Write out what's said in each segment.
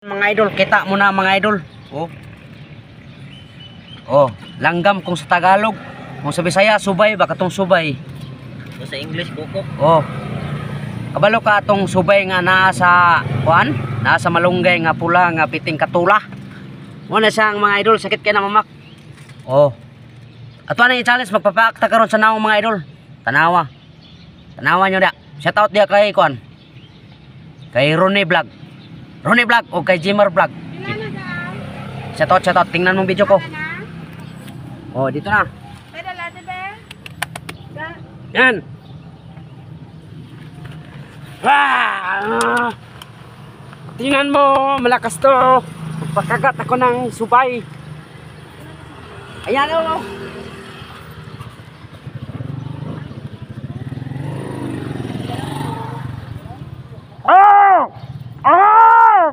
Mga idol, kita mo na mga idol. Oh. Oh, langgam kung sa Tagalog. Kung sa Bisaya, subay, baka tong subay. Kung sa English, kukok. Oh. Kabalo ka tong subay nga naa sa kuan, naa sa malunggay nga pula nga piting katula. Mo na siyang mga idol, sakit kay na mamak. Oh. Ato na i-challenge magpapaakta karon sa naong mga idol. Tanawa. Tanawa nyo da. Shout out dia kay kuan. Kay Ronnie Vlog. Ronnie Vlog o kay Jimmer Vlog. Shout out. Tingnan mong video ko. Oh, dito na. Yan. Ah! Tingnan mo, malakas to. Pagkagat ako ng subay. Ayan o. Oh! Oh!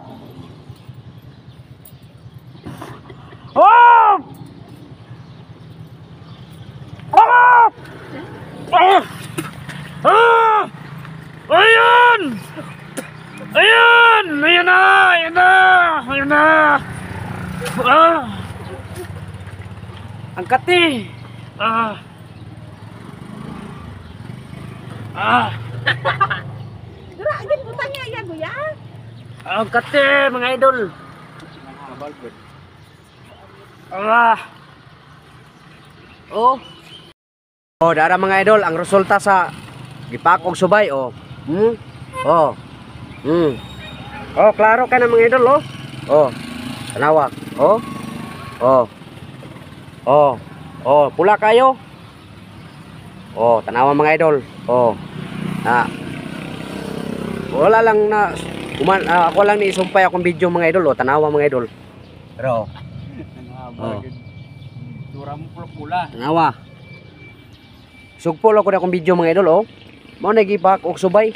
Oh! Oh! Oh! Ah! Ayan! Ayan! Ayan na! Ayan na! Ayan na! Ah! Ang kati! Ah! Ah! Grabe putang niya yan, kuya. Ang kati, mga idol! Ah! Oh! Oh, dara mga idol, ang resulta sa gipak og subay, oh. Oh. Oh, klaro ka na mga idol, oh. Oh. Tanawa. Oh. Oh. Oh. Oh, pula kayo. Oh, tanawa mga idol. Oh. Wala lang na ako lang ni isumpay akong video mga idol, oh. Tanawa mga idol. Pero oh. Tura mo pula. Tanawa. Sugpol ako na akong video mga idol, oh. Mao nagipak og subay.